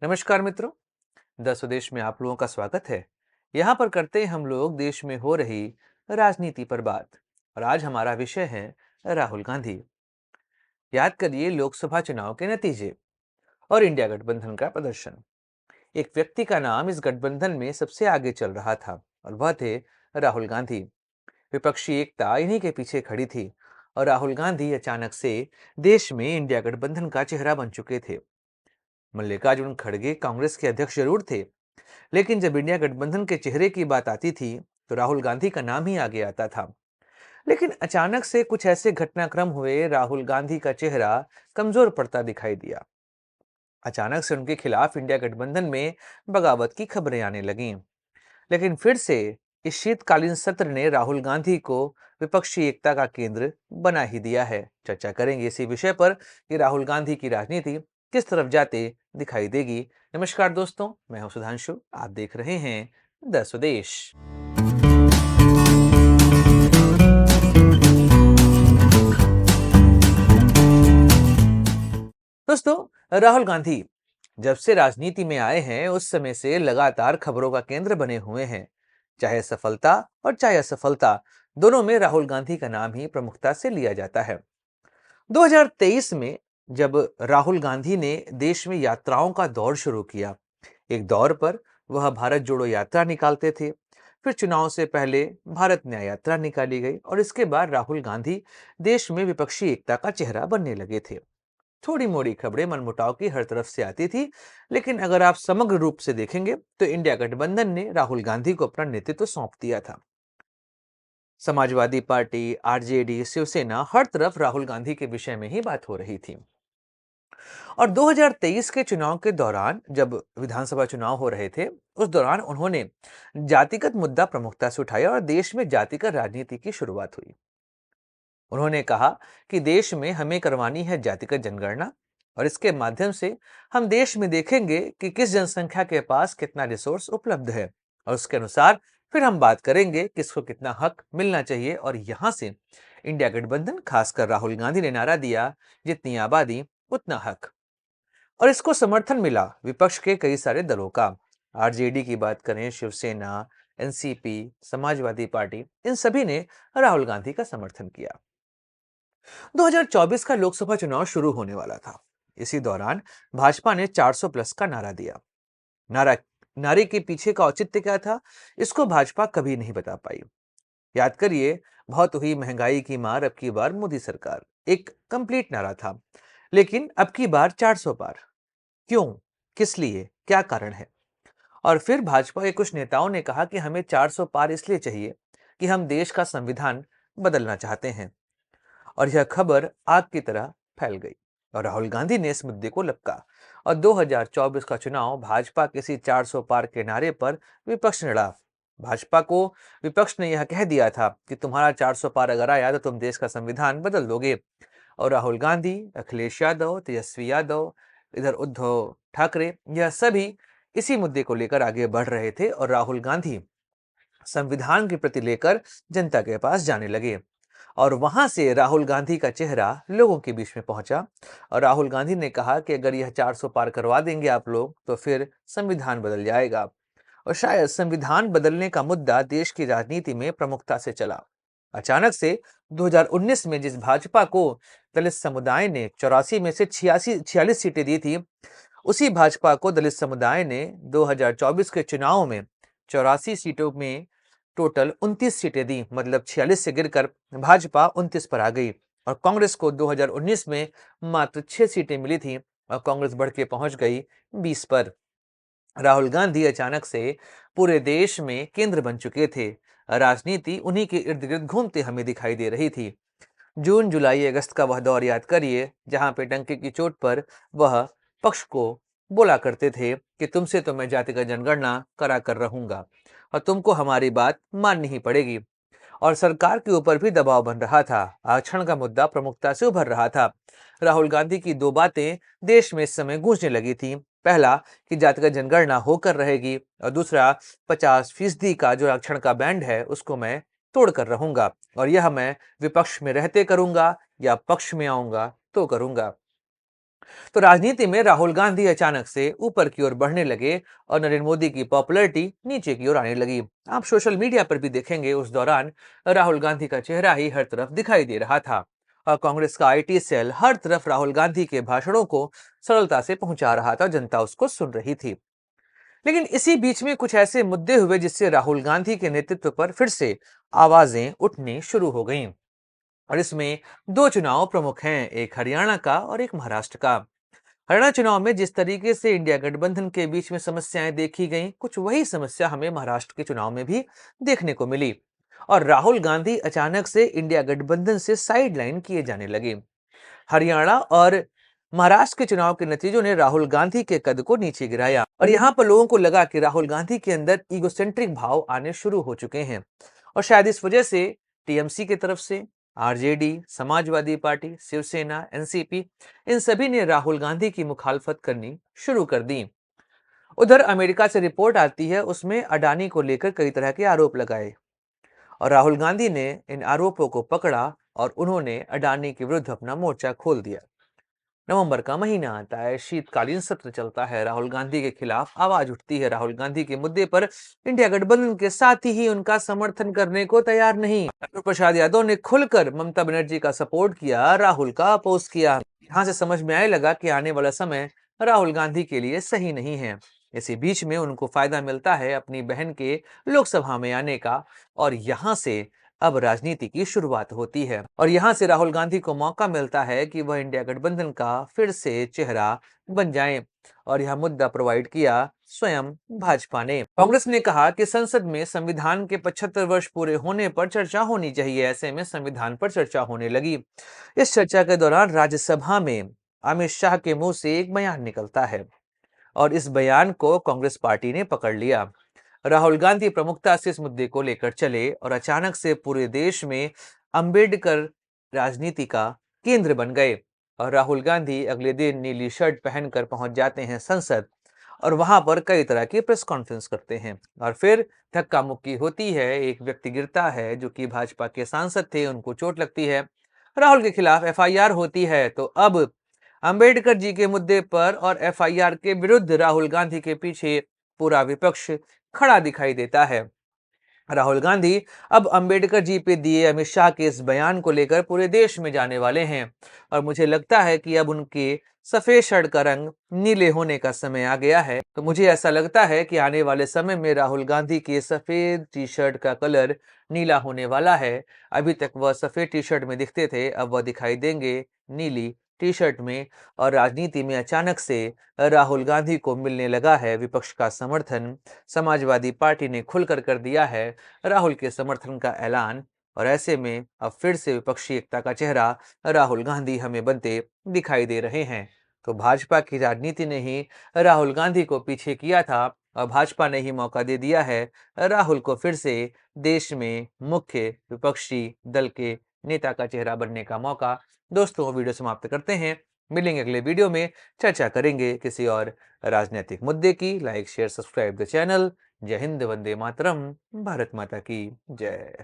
नमस्कार मित्रों। द स्वदेश में आप लोगों का स्वागत है। यहाँ पर करते हैं हम लोग देश में हो रही राजनीति पर बात। और आज हमारा विषय है राहुल गांधी। याद करिए लोकसभा चुनाव के नतीजे और इंडिया गठबंधन का प्रदर्शन। एक व्यक्ति का नाम इस गठबंधन में सबसे आगे चल रहा था और वह थे राहुल गांधी। विपक्षी एकता इन्हीं के पीछे खड़ी थी और राहुल गांधी अचानक से देश में इंडिया गठबंधन का चेहरा बन चुके थे। मल्लिकार्जुन खड़गे कांग्रेस के अध्यक्ष जरूर थे, लेकिन जब इंडिया गठबंधन के चेहरे की बात आती थी तो राहुल गांधी का नाम ही आगे आता था। लेकिन अचानक से कुछ ऐसे घटनाक्रम हुए, राहुल गांधी का चेहरा कमजोर पड़ता दिखाई दिया। अचानक से उनके खिलाफ इंडिया गठबंधन में बगावत की खबरें आने लगीं। लेकिन फिर से इस शीतकालीन सत्र ने राहुल गांधी को विपक्षी एकता का केंद्र बना ही दिया है। चर्चा करेंगे इसी विषय पर कि राहुल गांधी की राजनीति किस तरफ जाते दिखाई देगी। नमस्कार दोस्तों, मैं हूं सुधांशु। आप देख रहे हैं द स्वदेश। दोस्तों, राहुल गांधी जब से राजनीति में आए हैं उस समय से लगातार खबरों का केंद्र बने हुए हैं। चाहे सफलता और चाहे असफलता, दोनों में राहुल गांधी का नाम ही प्रमुखता से लिया जाता है। 2023 में जब राहुल गांधी ने देश में यात्राओं का दौर शुरू किया, एक दौर पर वह भारत जोड़ो यात्रा निकालते थे, फिर चुनाव से पहले भारत न्याय यात्रा निकाली गई और इसके बाद राहुल गांधी देश में विपक्षी एकता का चेहरा बनने लगे थे। थोड़ी मोड़ी खबरें मनमुटाव की हर तरफ से आती थी, लेकिन अगर आप समग्र रूप से देखेंगे तो इंडिया गठबंधन ने राहुल गांधी को अपना नेतृत्व सौंप दिया था। समाजवादी पार्टी, आरजेडी, शिवसेना, हर तरफ राहुल गांधी के विषय में ही बात हो रही थी। और 2023 के चुनाव के दौरान जब विधानसभा चुनाव हो रहे थे, उस दौरान उन्होंने जातिगत मुद्दा प्रमुखता से उठाया और देश में जातिगत राजनीति की शुरुआत हुई। उन्होंने कहा कि देश में हमें करवानी है जातिगत जनगणना और इसके माध्यम से हम देश में देखेंगे कि किस जनसंख्या के पास कितना रिसोर्स उपलब्ध है और उसके अनुसार फिर हम बात करेंगे किसको कितना हक मिलना चाहिए। और यहां से इंडिया गठबंधन, खासकर राहुल गांधी ने नारा दिया, जितनी आबादी उतना हक। और इसको समर्थन मिला विपक्ष के कई सारे दलों का। आरजेडी की बात करें, शिवसेना, एनसीपी, समाजवादी पार्टी, इन सभी ने राहुल गांधी का समर्थन किया। 2024 का लोकसभा चुनाव शुरू होने वाला था। इसी दौरान भाजपा ने 400 प्लस का नारा दिया। नारा नारे के पीछे का औचित्य क्या था, इसको भाजपा कभी नहीं बता पाई। याद करिए, बहुत हुई महंगाई की मार, अब की बार मोदी सरकार, एक कंप्लीट नारा था। लेकिन अब की बार 400 पार। क्यों, किस लिए, क्या कारण है? और फिर भाजपा के कुछ नेताओं ने कहा कि हमें 400 पार इसलिए चाहिए कि हम देश का संविधान बदलना चाहते हैं। और यह खबर आग की तरह फैल गई और राहुल गांधी ने इस मुद्दे को लपका। और 2024 का चुनाव भाजपा किसी 400 पार के नारे पर विपक्ष ने लड़ा। भाजपा को विपक्ष ने यह कह दिया था कि तुम्हारा 400 पार अगर आया तो तुम देश का संविधान बदल दोगे। और राहुल गांधी, अखिलेश यादव, तेजस्वी यादव, इधर उद्धव ठाकरे, यह सभी इसी मुद्दे को लेकर आगे बढ़ रहे थे और राहुल गांधी संविधान के प्रति लेकर जनता के पास जाने लगे। और वहां से राहुल गांधी का चेहरा लोगों के बीच में पहुंचा और राहुल गांधी ने कहा कि अगर यह 400 पार करवा देंगे आप लोग तो फिर संविधान बदल जाएगा। और शायद संविधान बदलने का मुद्दा देश की राजनीति में प्रमुखता से चला। अचानक से 2019 में जिस भाजपा को दलित समुदाय ने 84 में से 46 सीटें दी थी, उसी भाजपा को दलित समुदाय ने 2024 के चुनाव में 84 सीटों में टोटल 29 सीटें दी। मतलब 46 से गिरकर भाजपा 29 पर आ गई। और कांग्रेस को 2019 में मात्र 6 सीटें मिली थी और कांग्रेस बढ़ के पहुंच गई 20 पर। राहुल गांधी अचानक से पूरे देश में केंद्र बन चुके थे। राजनीति उन्हीं के इर्द गिर्द घूमते हमें दिखाई दे रही थी। जून, जुलाई, अगस्त का वह दौर याद करिए जहां पे डंके की चोट पर वह पक्ष को बोला करते थे कि तुमसे तो मैं जातिगत जनगणना करा कर रहूंगा और तुमको हमारी बात माननी ही पड़ेगी। और सरकार के ऊपर भी दबाव बन रहा था। आरक्षण का मुद्दा प्रमुखता से उभर रहा था। राहुल गांधी की दो बातें देश में इस समय गूंजने लगी थी। पहला कि जातिगत जनगणना होकर रहेगी और दूसरा 50% का जो आरक्षण का बैंड है उसको मैं तोड़ कर रहूंगा और यह मैं विपक्ष में रहते करूंगा या पक्ष में आऊंगा तो करूंगा। तो राजनीति में राहुल गांधी अचानक से ऊपर की ओर बढ़ने लगे और नरेंद्र मोदी की पॉपुलैरिटी नीचे की ओर आने लगी। आप सोशल मीडिया पर भी देखेंगे, उस दौरान राहुल गांधी का चेहरा ही हर तरफ दिखाई दे रहा था और कांग्रेस का आईटी सेल हर तरफ राहुल गांधी के भाषणों को सरलता से पहुंचा रहा था। जनता उसको सुन रही थी। लेकिन इसी बीच में कुछ ऐसे मुद्दे हुए जिससे राहुल गांधी के नेतृत्व पर फिर से आवाजें उठनी शुरू हो गईं। और इसमें दो चुनाव प्रमुख हैं, एक हरियाणा का और एक महाराष्ट्र का। हरियाणा चुनाव में जिस तरीके से इंडिया गठबंधन के बीच में समस्याएं देखी गईं, कुछ वही समस्या हमें महाराष्ट्र के चुनाव में भी देखने को मिली और राहुल गांधी अचानक से इंडिया गठबंधन से साइडलाइन किए जाने लगे। हरियाणा और महाराष्ट्र के चुनाव के नतीजों ने राहुल गांधी के कद को नीचे गिराया और यहाँ पर लोगों को लगा कि राहुल गांधी के अंदर ईगोसेंट्रिक भाव आने शुरू हो चुके हैं और शायद इस वजह से टीएमसी की तरफ से RJD, Samajwadi Party, Shiv Sena, NCP, इन सभी ने राहुल गांधी की मुखालफत करनी शुरू कर दी। उधर अमेरिका से रिपोर्ट आती है, उसमें अडानी को लेकर कई तरह के आरोप लगाए और राहुल गांधी ने इन आरोपों को पकड़ा और उन्होंने अडानी के विरुद्ध अपना मोर्चा खोल दिया। नवंबर का महीना आता है, शीतकालीन सत्र चलता है, राहुल गांधी के खिलाफ आवाज उठती है। राहुल गांधी के मुद्दे पर इंडिया गठबंधन के साथ ही उनका समर्थन करने को तैयार नहीं। लालू प्रसाद यादव ने खुलकर ममता बनर्जी का सपोर्ट किया, राहुल का अपोज किया। यहां से समझ में आने लगा कि आने वाला समय राहुल गांधी के लिए सही नहीं है। इसी बीच में उनको फायदा मिलता है अपनी बहन के लोकसभा में आने का और यहां से अब राजनीति की शुरुआत होती है और यहां से राहुल गांधी को मौका मिलता है कि वह इंडिया गठबंधन का फिर से चेहरा बन जाएं और यह मुद्दा प्रोवाइड किया स्वयं भाजपा ने। कांग्रेस ने कहा कि संसद में संविधान के 75 वर्ष पूरे होने पर चर्चा होनी चाहिए। ऐसे में संविधान पर चर्चा होने लगी। इस चर्चा के दौरान राज्यसभा में अमित शाह के मुंह से एक बयान निकलता है और इस बयान को कांग्रेस पार्टी ने पकड़ लिया। राहुल गांधी प्रमुखता से इस मुद्दे को लेकर चले और अचानक से पूरे देश में अंबेडकर राजनीति का केंद्र बन गए और राहुल गांधी अगले दिन नीली शर्ट पहनकर पहुंच जाते हैं संसद और वहां पर कई तरह की प्रेस कॉन्फ्रेंस करते हैं और फिर धक्का मुक्की होती है। एक व्यक्ति गिरता है जो कि भाजपा के सांसद थे, उनको चोट लगती है। राहुल के खिलाफ एफआईआर होती है। तो अब अंबेडकर जी के मुद्दे पर और एफआईआर के विरुद्ध राहुल गांधी के पीछे पूरा विपक्ष खड़ा दिखाई देता है। राहुल गांधी अब अंबेडकर जी पे दिए अमित शाह के इस बयान को लेकर पूरे देश में जाने वाले हैं और मुझे लगता है कि अब उनके सफेद शर्ट का रंग नीले होने का समय आ गया है। तो मुझे ऐसा लगता है कि आने वाले समय में राहुल गांधी के सफेद टी शर्ट का कलर नीला होने वाला है। अभी तक वह सफेद टी शर्ट में दिखते थे, अब वह दिखाई देंगे नीली टी शर्ट में और राजनीति में अचानक से राहुल गांधी को मिलने लगा है विपक्ष का समर्थन। समाजवादी पार्टी ने खुलकर कर दिया है राहुल के समर्थन का ऐलान और ऐसे में अब फिर से विपक्षी एकता का चेहरा राहुल गांधी हमें बनते दिखाई दे रहे हैं। तो भाजपा की राजनीति ने ही राहुल गांधी को पीछे किया था और भाजपा ने ही मौका दे दिया है राहुल को फिर से देश में मुख्य विपक्षी दल के नेता का चेहरा बनने का मौका। दोस्तों, वीडियो समाप्त करते हैं। मिलेंगे अगले वीडियो में, चर्चा करेंगे किसी और राजनीतिक मुद्दे की। Like share subscribe the channel. जय हिंद, वंदे मातरम, भारत माता की जय।